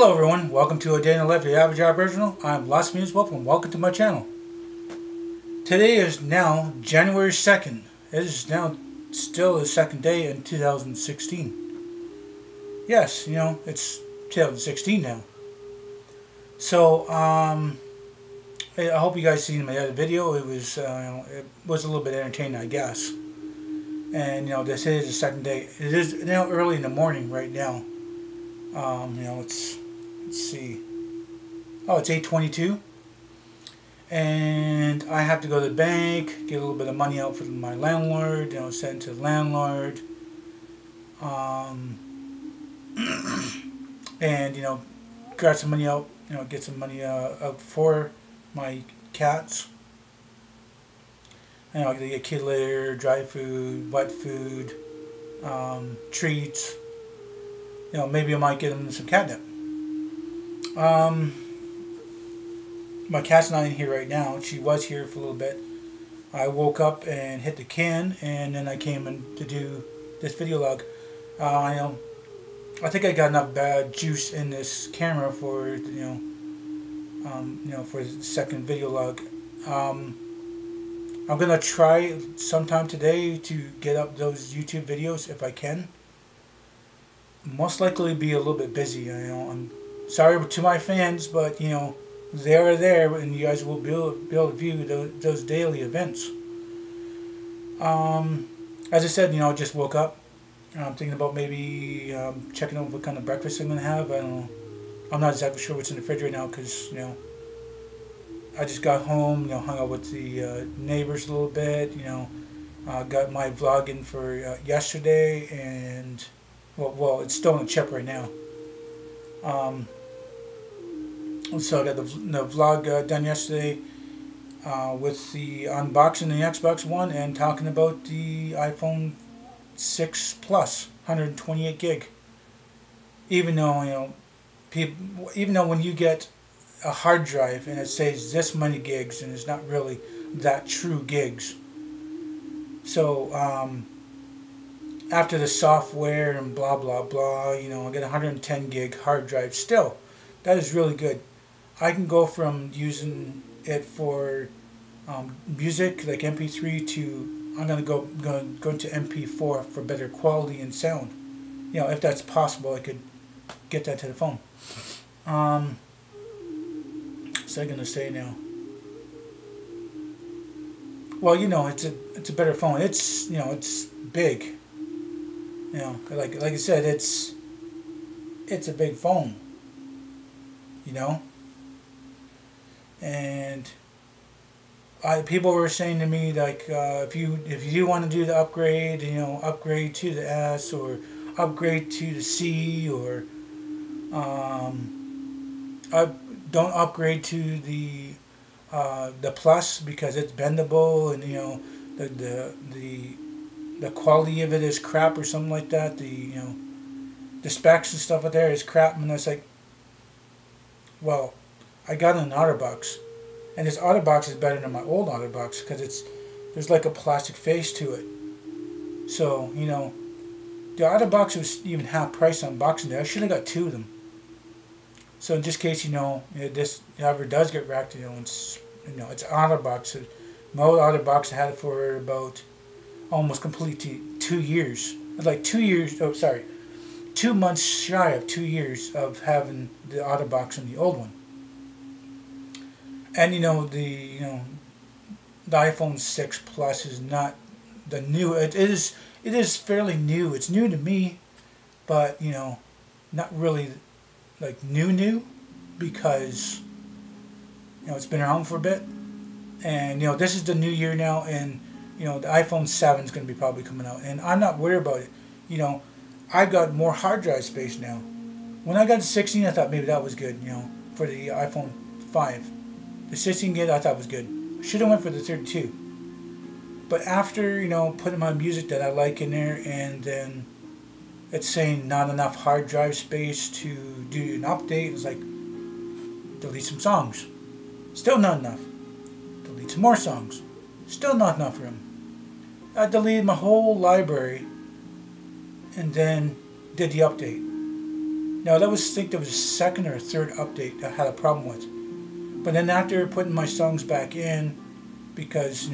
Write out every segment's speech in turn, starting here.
Hello everyone, welcome to A Day in the Life of the Average Aboriginal. I'm lostPhoenixWolf and welcome to my channel. Today is now January 2nd. It is now still the second day in 2016. Yes, it's 2016 now. So, I hope you guys seen my other video. It was a little bit entertaining, I guess. And, this is the second day. It is now early in the morning right now. Let's see. Oh, it's 8:22, and I have to go to the bank, get a little bit of money out from my landlord. Send to the landlord. And grab some money out. Get some money out for my cats. I'm gonna get kid litter, dry food, wet food, treats. Maybe I might get them some catnip. My cat's not in here right now. She was here for a little bit. I woke up and hit the can, and then I came in to do this video log. I think I got enough bad juice in this camera for for the second video log. I'm gonna try sometime today to get up those YouTube videos if I can. Most likely be a little bit busy. I'm sorry to my fans, but they are there, and you guys will be able to view those daily events. As I said, I just woke up. I'm thinking about maybe checking out what kind of breakfast I'm gonna have. I don't know. I'm not exactly sure what's in the fridge right now because I just got home. Hung out with the neighbors a little bit. Got my vlog in for yesterday, and well, it's still in the chip right now. So I got the vlog done yesterday with the unboxing the Xbox One and talking about the iPhone 6 Plus 128 gig. Even though when you get a hard drive and it says this many gigs and it's not really that true gigs. So after the software and blah blah blah, I get 110 gig hard drive. Still, that is really good. I can go from using it for music like MP3 to I'm gonna go to MP4 for better quality and sound. If that's possible, I could get that to the phone. What's I gonna say now? Well, it's a better phone. It's it's big. Like I said, it's a big phone. And people were saying to me like, if you want to do the upgrade, upgrade to the S or upgrade to the C, or don't upgrade to the Plus because it's bendable and the quality of it is crap or something like that. The specs and stuff out there is crap, and it's like, well, I got an OtterBox, and this OtterBox is better than my old OtterBox because there's like a plastic face to it. So the OtterBox was even half price on Boxing Day. I should have got two of them. So in just case this ever does get wrecked, it's OtterBox. My old OtterBox, I had it for about almost complete 2 years. Like 2 years. Oh, sorry, 2 months shy of 2 years of having the OtterBox and the old one. And the iPhone 6 Plus is not the new. It is fairly new. It's new to me, but not really like new because it's been around for a bit. And this is the new year now, and the iPhone 7 is going to be probably coming out, and I'm not worried about it. I got more hard drive space now. When I got the 16, I thought maybe that was good. For the iPhone 5. The 16 gig I thought was good. Should have went for the 32. But after, putting my music that I like in there, and then it's saying not enough hard drive space to do an update, it's like, delete some songs. Still not enough. Delete some more songs. Still not enough room. I deleted my whole library and then did the update. Now that was, I think, there was a second or third update I had a problem with. But then after putting my songs back in, because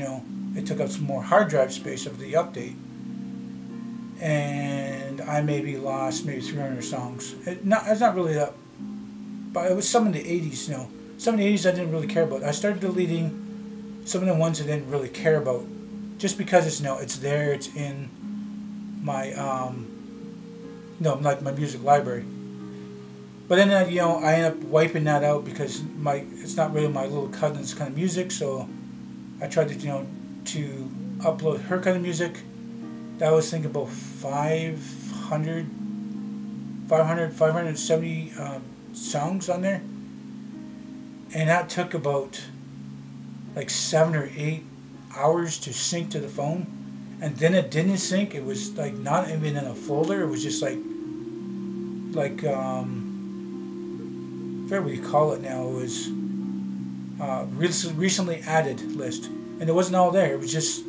it took up some more hard drive space of the update, and I maybe lost maybe 300 songs. It's not really that, but it was some in the 80s. Some in the 80s I didn't really care about. I started deleting some of the ones I didn't really care about, just because it's there, it's in my like my music library. But then I end up wiping that out because it's not really my little cousin's kind of music. So I tried to to upload her kind of music. That was thinking about 570 songs on there, and that took about like 7 or 8 hours to sync to the phone. And then it didn't sync. It was like not even in a folder. It was just like I forget what you call it now. It was recently added list, and it wasn't all there. It was just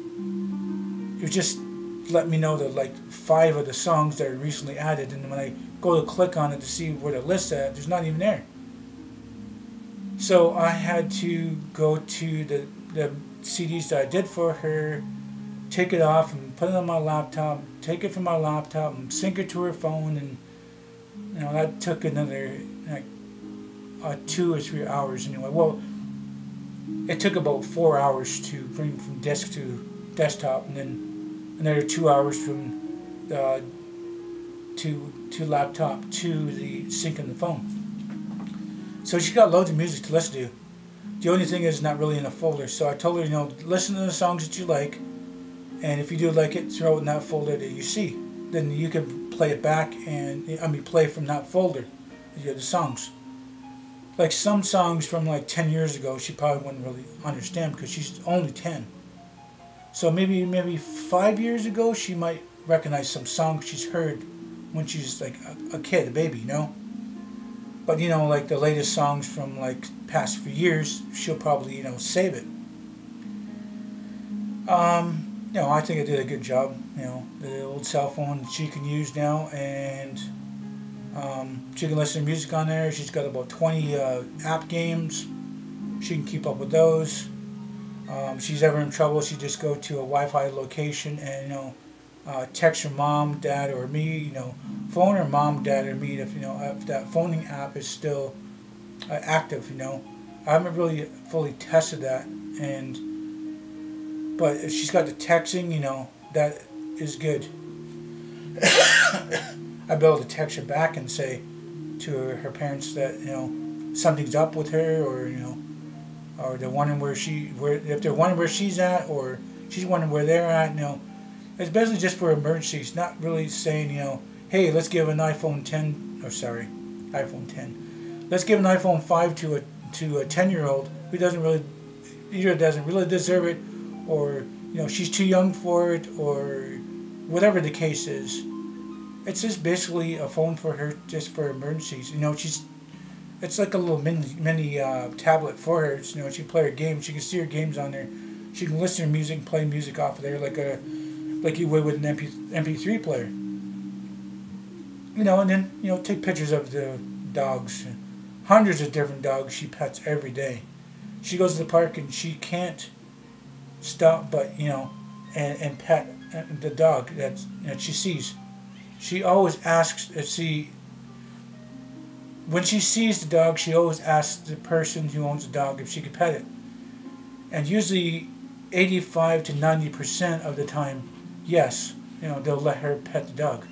let me know that like 5 of the songs that are recently added, and when I go to click on it to see where the list's at, there's not even there. So I had to go to the CDs that I did for her, take it off and put it on my laptop, take it from my laptop and sync it to her phone, and that took another like 2 or 3 hours anyway. Well, it took about 4 hours to bring from disk to desktop, and then another 2 hours from to laptop to the sync on the phone. So she got loads of music to listen to. The only thing is not really in a folder. So I told her, listen to the songs that you like, and if you do like it, throw it in that folder that you see. Then you can play it back, and play from that folder, the songs. Like some songs from like 10 years ago, she probably wouldn't really understand because she's only 10. So maybe 5 years ago, she might recognize some songs she's heard when she's like a kid, a baby, But like the latest songs from like past few years, she'll probably save it. I think I did a good job. The old cell phone she can use now, and she can listen to music on there. She's got about 20 app games. She can keep up with those. If she's ever in trouble, she just go to a Wi-Fi location and text her mom, dad, or me. Phone her mom, dad, or me if if that phoning app is still active. I haven't really fully tested that, but if she's got the texting, that is good. I'd be able to text her back and say to her parents that something's up with her, or or they're wondering if they're wondering where she's at, or she's wondering where they're at. It's basically just for emergencies, not really saying hey, let's give an iPhone 10, iPhone 10. Let's give an iPhone 5 to a 10-year-old who either doesn't really deserve it, or she's too young for it, or whatever the case is. It's just basically a phone for her, just for emergencies. It's like a little mini tablet for her. She can play her games. She can see her games on there. She can listen to music and play music off of there like you would with an MP3 player. And then take pictures of the dogs. Hundreds of different dogs she pets every day. She goes to the park and she can't stop but and pet the dog that she sees. She always asks when she sees the dog, she always asks the person who owns the dog if she could pet it. And usually 85 to 90% of the time, yes, they'll let her pet the dog.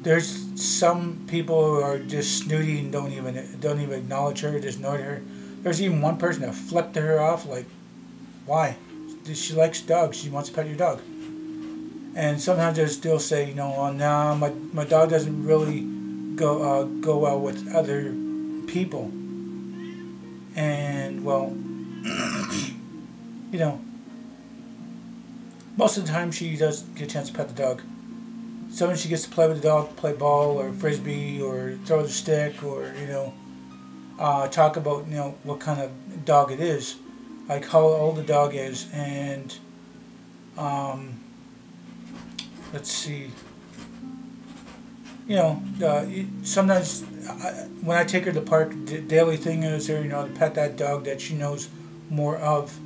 There's some people who are just snooty and don't even acknowledge her, just ignore her. There's even one person that flipped her off, like, why? She likes dogs. She wants to pet your dog. And sometimes they'll still say, oh, no, my dog doesn't really go well with other people. And well, most of the time she does get a chance to pet the dog. Sometimes she gets to play with the dog, play ball or frisbee or throw the stick, or talk about what kind of dog it is, like how old the dog is, and let's see. You know, sometimes when I take her to the park, the daily thing is her, you know, to pet that dog that she knows more of.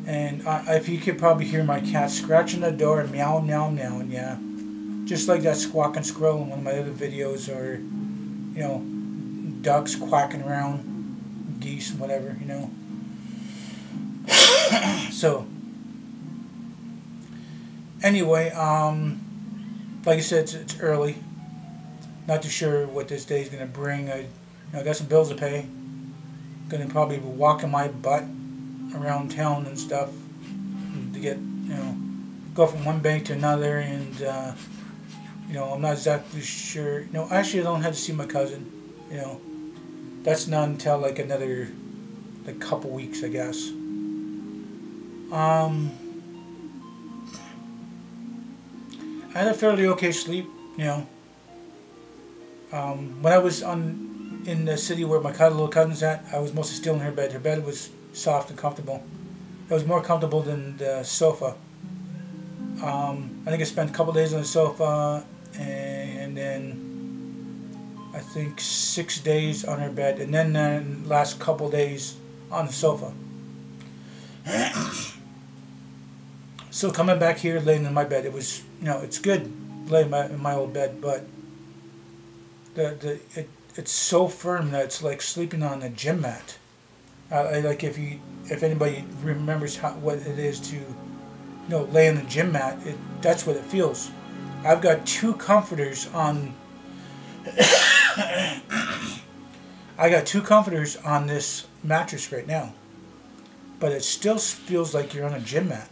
And if you could probably hear my cat scratching the door and meow, meow, meow, yeah. Just like that squawking squirrel in one of my other videos, or, you know, ducks quacking around, geese, whatever, you know. So, anyway, like I said, it's early. Not too sure what this day is going to bring. I got some bills to pay. Going to probably be walking my butt around town and stuff to get, you know, go from one bank to another, and you know, I'm not exactly sure. No, actually, I don't have to see my cousin. You know, that's not until like another like couple weeks, I guess. I had a fairly okay sleep. You know, when I was in the city where my little cousin's at, I was mostly still in her bed. Her bed was soft and comfortable. It was more comfortable than the sofa. I think I spent a couple days on the sofa, and then I think 6 days on her bed, and then the last couple days on the sofa. So coming back here, laying in my bed, it was, you know, it's good laying in my old bed, but it's so firm that it's like sleeping on a gym mat. Like if anybody remembers what it is to, you know, lay on a gym mat, that's what it feels. I've got two comforters on. I got two comforters on this mattress right now, but it still feels like you're on a gym mat.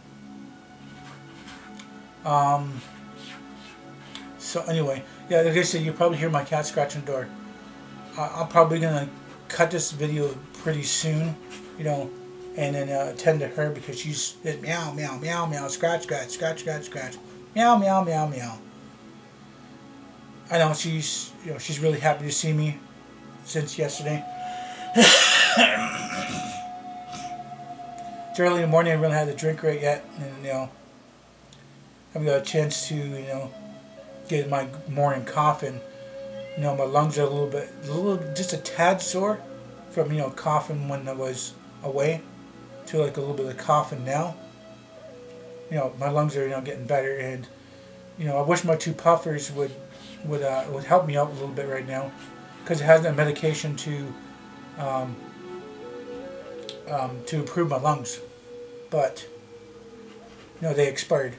So anyway, yeah, like I said, you probably hear my cat scratching the door. I'm probably gonna cut this video pretty soon, you know, and then attend to her, because she's meow, meow, meow, meow, scratch, scratch, scratch, scratch, scratch, meow, meow, meow, meow. I know she's, you know, she's really happy to see me since yesterday. It's early in the morning. I haven't had a drink right yet, and you know, I haven't got a chance to, you know, get my morning coffee. You know, my lungs are a little, just a tad sore from, you know, coughing when I was away, to like a little bit of coughing now. You know, my lungs are, you know, getting better, and you know, I wish my two puffers would help me out a little bit right now, because it has that medication to improve my lungs, but you know, they expired.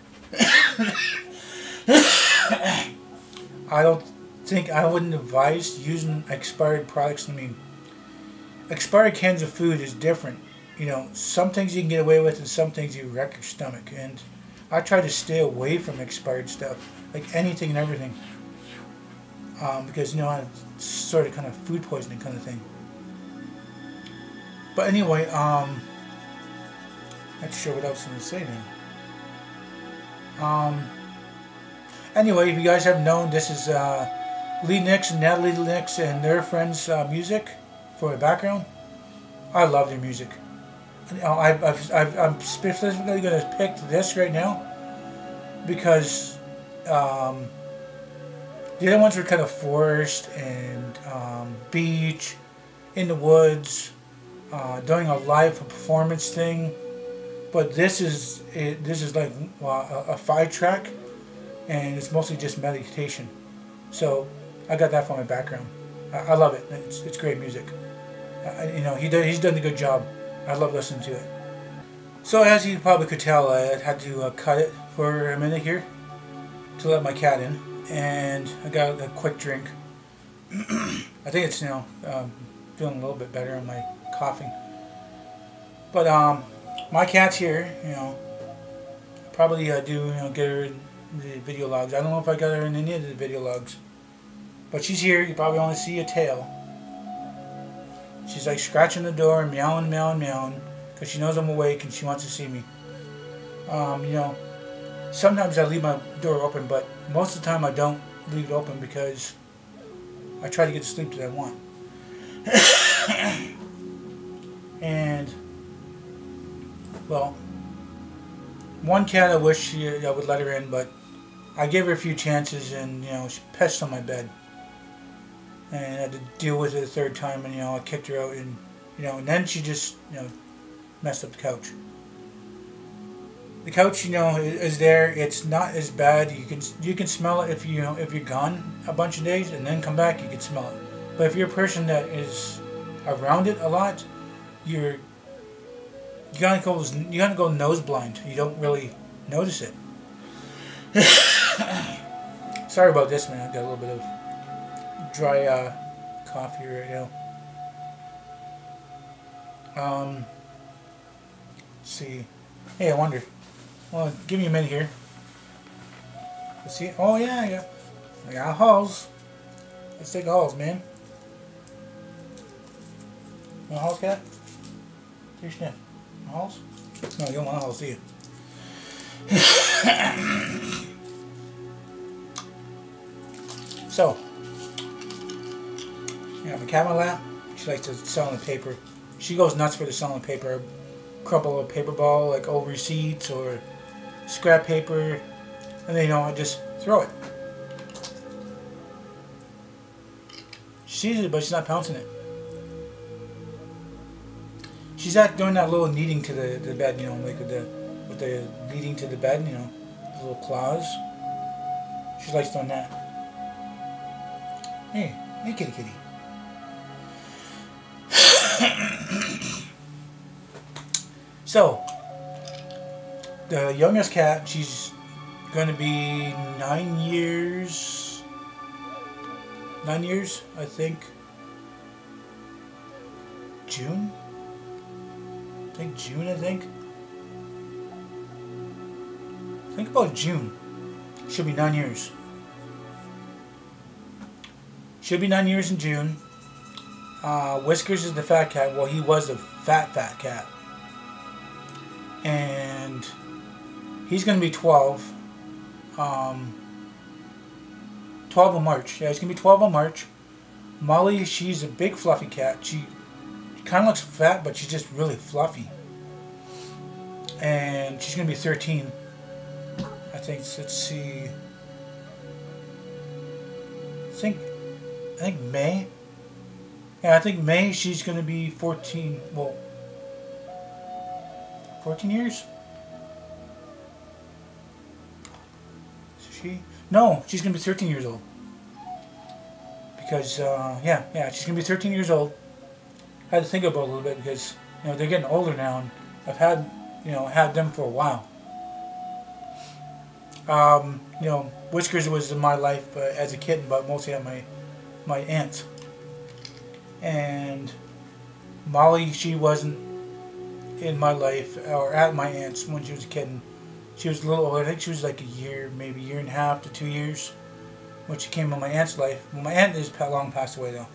I wouldn't advise using expired products. I mean, expired cans of food is different. You know, some things you can get away with, and some things you wreck your stomach. And I try to stay away from expired stuff, like anything and everything, because, you know, it's sort of kind of food poisoning kind of thing. But anyway, not sure what else I'm going to say now. Anyway, if you guys haven't known, this is Lee Nix and Natalie Nix and their friends' music for the background. I love their music. You know, I'm specifically going to pick this right now because the other ones were kind of forest and beach, in the woods, doing a live performance thing. But this is like a 5-track, and it's mostly just meditation. So I got that for my background. I love it. It's great music. You know, he's done a good job. I love listening to it. So as you probably could tell, I had to cut it for a minute here to let my cat in, and I got a quick drink. I think it's, you know, feeling a little bit better on my coughing. But my cat's here. You know, probably do, you know, get her in the video logs. I don't know if I got her in any of the video logs, but she's here. You probably only see a tail. She's like scratching the door, meowing, meowing, meowing, because she knows I'm awake and she wants to see me. You know, sometimes I leave my door open, but most of the time I don't leave it open because I try to get the sleep that I want. And, well, one cat I wish I would let her in, but I gave her a few chances, and she pissed on my bed, and I had to deal with it a third time, and I kicked her out, and and then she just messed up the couch. The couch, is there. It's not as bad. You can smell it if if you're gone a bunch of days and then come back. You can smell it. But if you're a person that is around it a lot, you gotta go nose blind. You don't really notice it. Sorry about this, man. I got a little bit of dry coffee right now. Let's see. Hey, I wonder. Well, give me a minute here. Let's see. Oh yeah. I got Halls. Let's take Halls, man. You want Halls, cat? Here, sniff. Halls? No, you don't want Halls, do you? So, my cat on my lap. She likes to sell on the paper. She goes nuts for the selling paper. Crumple a paper ball, like old receipts or scrap paper, and then I just throw it. She sees it, but she's not pouncing it. She's not doing that little kneading to the bed, like with the kneading to the bed, the little claws. She likes doing that. Hey, kitty, kitty. So, the youngest cat, she's going to be 9 years. 9 years, I think. June? June, I think. Think about June. She'll be 9 years. She'll be 9 years in June. Whiskers is the fat cat. Well, he was the fat cat. And he's going to be 12. 12 of March. Yeah, he's going to be 12 of March. Molly, she's a big fluffy cat. She kind of looks fat, but she's just really fluffy. And she's going to be 13. I think, let's see. I think May. Yeah, I think May she's going to be 14. Well, 14 years? Is she? No, she's going to be 13 years old. Because, yeah, she's going to be 13 years old. I had to think about it a little bit because, they're getting older now, and I've had, had them for a while. Whiskers was in my life as a kitten, but mostly at my aunt's. And Molly, she wasn't in my life or at my aunt's when she was a kitten. She was a little older. I think she was like a year, maybe a year and a half to 2 years when she came in my aunt's life. Well, my aunt is long passed away though.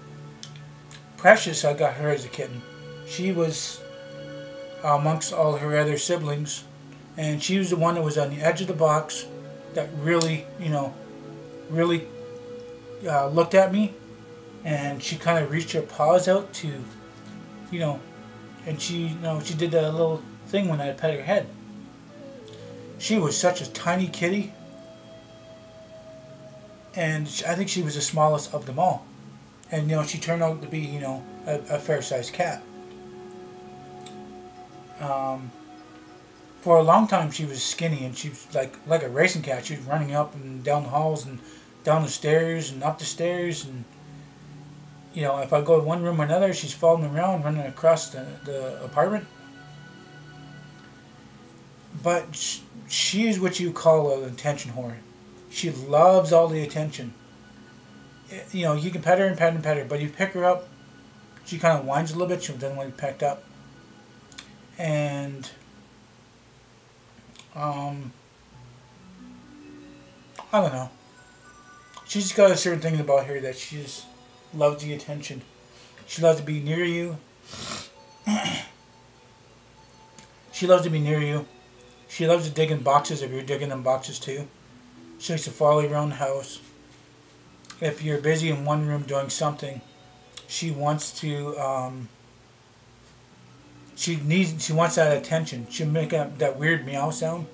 Precious, I got her as a kitten. She was amongst all her other siblings, and she was the one that was on the edge of the box that really, really looked at me, and she kind of reached her paws out to, and she, she did that little thing when I pet her head. She was such a tiny kitty, and I think she was the smallest of them all. And, she turned out to be, a fair-sized cat. For a long time, she was skinny, and she was like a racing cat. She was running up and down the halls and down the stairs and up the stairs. And, if I go to one room or another, she's following me around, running across the apartment. But she is what you call an attention whore. She loves all the attention. You can pet her and pet her, but you pick her up, she kind of whines a little bit. She doesn't want to be picked up. And, I don't know. She's got a certain thing about her that she just loves the attention. She loves to be near you. She loves to be near you. She loves to dig in boxes if you're digging in boxes too. She likes to follow you around the house. If you're busy in one room doing something, she wants to, she wants that attention. She'll make that weird meow sound.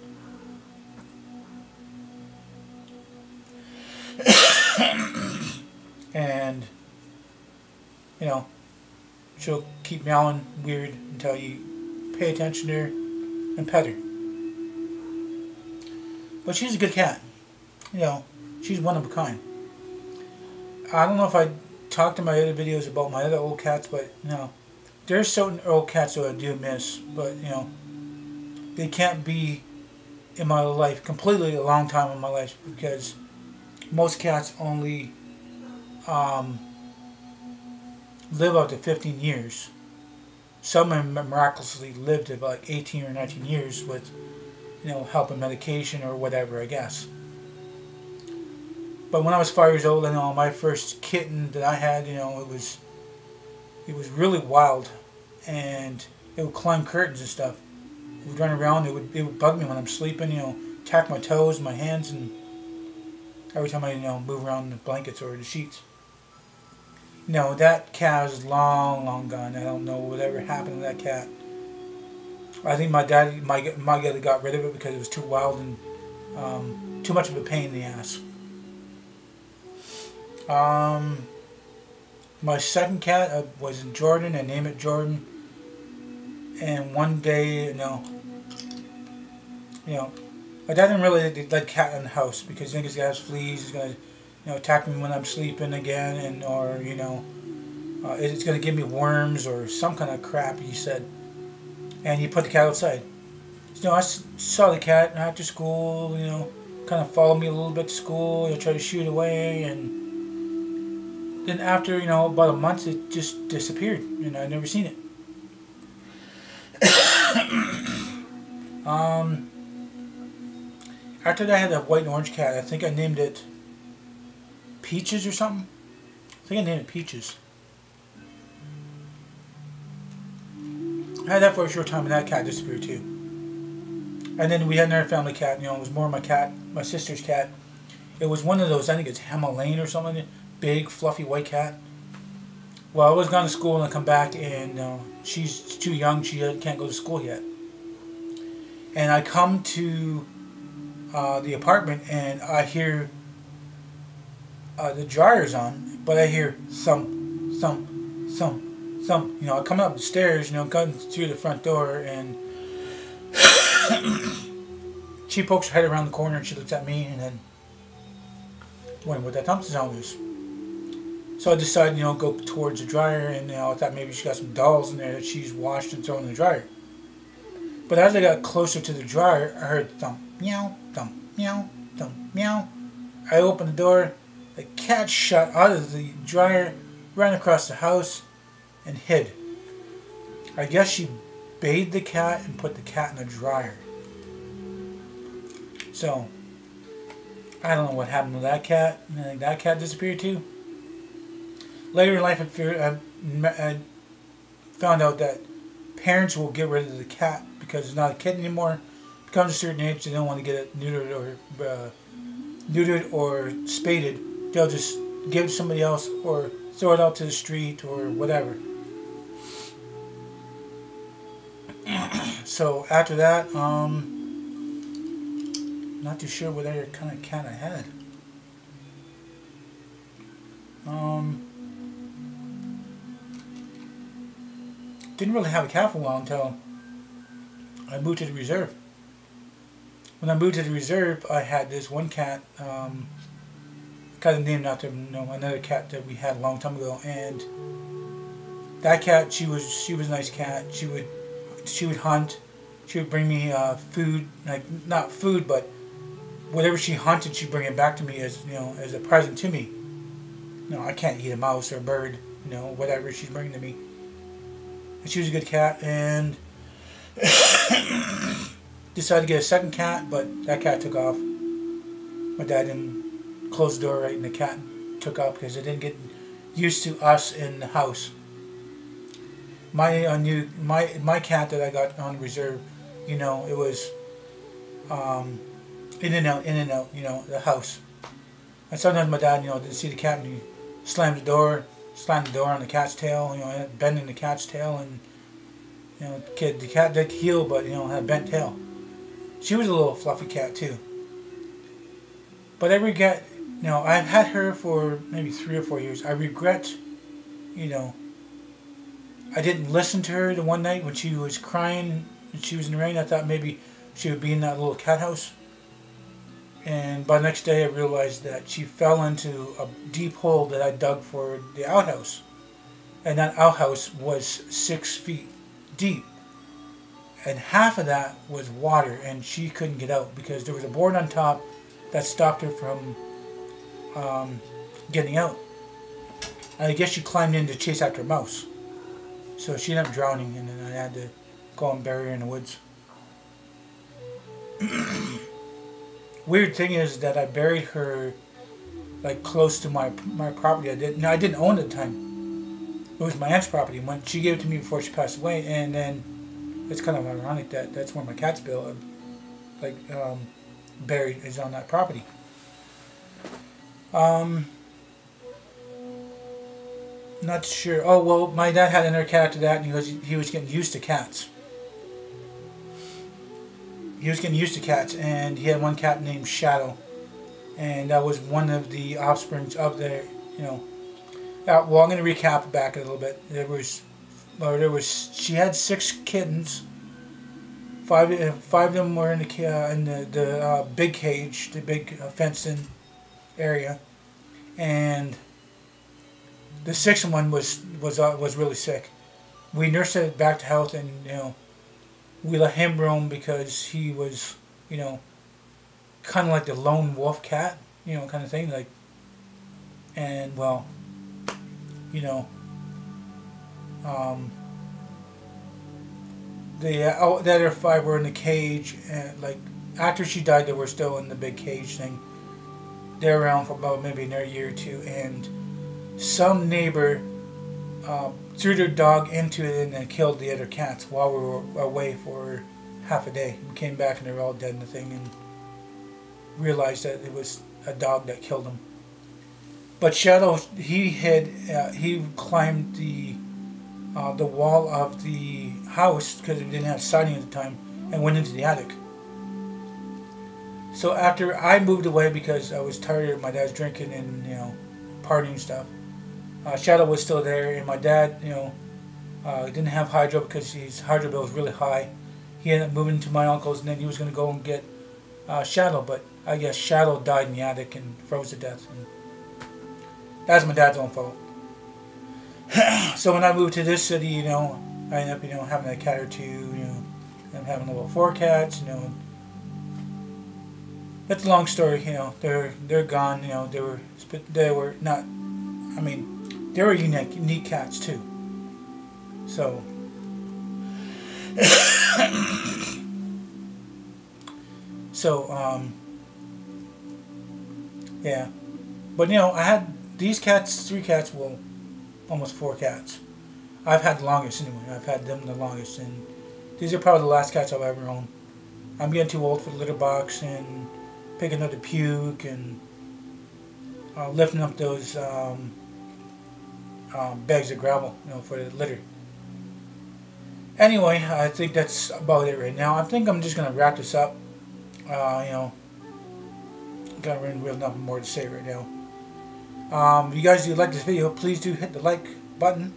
she'll keep meowing weird until you pay attention to her and pet her. But she's a good cat. You know, she's one of a kind. I don't know if I talked in my other videos about my other old cats, but you know, there's certain old cats that I do miss, but you know, they can't be in my life completely a long time in my life, because most cats only live up to 15 years. Some of them miraculously lived to like 18 or 19 years with, you know, help and medication or whatever, I guess. But when I was 5 years old, you know, my first kitten that I had, you know, it was really wild, and it would climb curtains and stuff. It would run around. It would bug me when I'm sleeping. You know, attack my toes, my hands, and every time I, you know, move around the blankets or the sheets. You know, that cat is long gone. I don't know whatever happened to that cat. I think my dad got rid of it because it was too wild and too much of a pain in the ass. My second cat was Jordan. I named it Jordan. And one day, you know, my dad didn't really let cat in the house because he thinks he has fleas. He's gonna, you know, attack me when I'm sleeping again, and or you know, it's gonna give me worms or some kind of crap. He said, and he put the cat outside. So, you know, I saw the cat after school. You know, kind of followed me a little bit to school. You know, try to shoot away, and then after, you know, about a month, it just disappeared, and I've never seen it. After that, I had a white and orange cat. I think I named it Peaches or something. I think I named it Peaches. I had that for a short time, and that cat disappeared too. And then we had another family cat. You know, it was more my sister's cat. It was one of those, I think it's Himalayan or something. Big, fluffy white cat. Well, I was gone to school and I come back, and she's too young. She can't go to school yet. And I come to the apartment, and I hear the dryer's on, but I hear thump. You know, I come up the stairs, you know, going through the front door, and she pokes her head around the corner and she looks at me, and then wondering what that thump sound is. So I decided, you know, go towards the dryer, and you know, I thought maybe she got some dolls in there that she's washed and thrown in the dryer. But as I got closer to the dryer, I heard thump, meow, thump, meow, thump, meow. I opened the door. The cat shot out of the dryer, ran across the house, and hid. I guess she bathed the cat and put the cat in the dryer. So I don't know what happened to that cat. I think that cat disappeared too. Later in life, I found out that parents will get rid of the cat because it's not a kitten anymore. It becomes a certain age, they don't want to get it neutered or spaded. They'll just give it to somebody else or throw it out to the street or whatever. So after that, not too sure what other kind of cat I had. Didn't really have a cat for a while until I moved to the reserve. When I moved to the reserve, I had this one cat, kind of named after, you know, another cat that we had a long time ago, and that cat, she was a nice cat. She would hunt. She would bring me food, like not food, but whatever she hunted, she'd bring it back to me as, you know, as a present to me. You know, I can't eat a mouse or a bird, you know, whatever she's bringing to me. And she was a good cat, and decided to get a second cat, but that cat took off. My dad didn't close the door right, and the cat took off because it didn't get used to us in the house. My cat that I got on reserve, you know, it was in and out, you know, the house. And sometimes my dad, you know, didn't see the cat, and he slammed the door on the cat's tail, you know, bending the cat's tail, and you know, the cat did heal, but you know, had a bent tail. She was a little fluffy cat too. But I regret, you know, I've had her for maybe 3 or 4 years. I regret, you know, I didn't listen to her the one night when she was crying and she was in the rain. I thought maybe she would be in that little cat house. And by the next day I realized that she fell into a deep hole that I dug for the outhouse. And that outhouse was 6 feet deep. And half of that was water, and she couldn't get out because there was a board on top that stopped her from getting out. I guess she climbed in to chase after a mouse. So she ended up drowning, and then I had to go and bury her in the woods. Weird thing is that I buried her like close to my property. I didn't own it at the time. It was my aunt's property. When she gave it to me before she passed away, and then it's kind of ironic that that's where my cat's buried is on that property. Not sure. Oh well, my dad had another cat after that, and he was getting used to cats. He was getting used to cats, and he had one cat named Shadow, and that was one of the offsprings of their, you know. Well, I'm going to recap back a little bit. She had 6 kittens. Five of them were in the big cage, the big fenced-in area, and the 6th one was really sick. We nursed it back to health, and you know, we let him roam because he was, you know, kind of like the lone wolf cat, you know, kind of thing, like. And well, you know, the other 5 were in the cage, and like after she died, they were still in the big cage thing. They were around for about maybe another year or two, and some neighbor threw their dog into it and then killed the other cats while we were away for half a day. We came back and they were all dead in the thing, and realized that it was a dog that killed them. But Shadow, he climbed the wall of the house because it didn't have siding at the time, and went into the attic. So after I moved away because I was tired of my dad's drinking and, you know, partying stuff, Shadow was still there, and my dad, you know, didn't have hydro because his hydro bill was really high. He ended up moving to my uncle's, and then he was going to go and get Shadow, but I guess Shadow died in the attic and froze to death. And that's my dad's own fault. So when I moved to this city, you know, I ended up, you know, having a cat or two, you know, and having level 4 cats, you know. That's a long story, you know. They're gone, you know. They were not. I mean, they were unique cats too. So. Yeah, but you know, I had these cats, 3 cats, well, almost 4 cats. I've had the longest anyway. I've had them the longest, and these are probably the last cats I've ever owned. I'm getting too old for the litter box and picking up the puke and lifting up those bags of gravel, you know, for the litter. Anyway, I think that's about it right now. I think I'm just gonna wrap this up. You know, got really nothing more to say right now. If you guys do like this video, please do hit the like button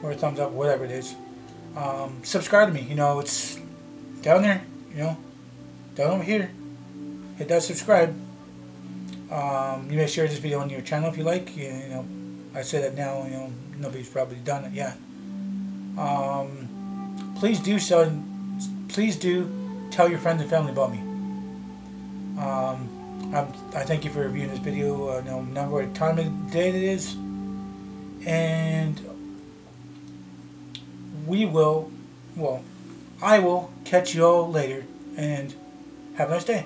or a thumbs up, whatever it is. Subscribe to me. You know, it's down there. You know, down over here. Hit that subscribe. You may share this video on your channel if you like. You know, I say that now. You know, nobody's probably done it yet. Please do so. Please do tell your friends and family about me. I thank you for reviewing this video. No matter what time of the day it is, and I will catch you all later, and have a nice day.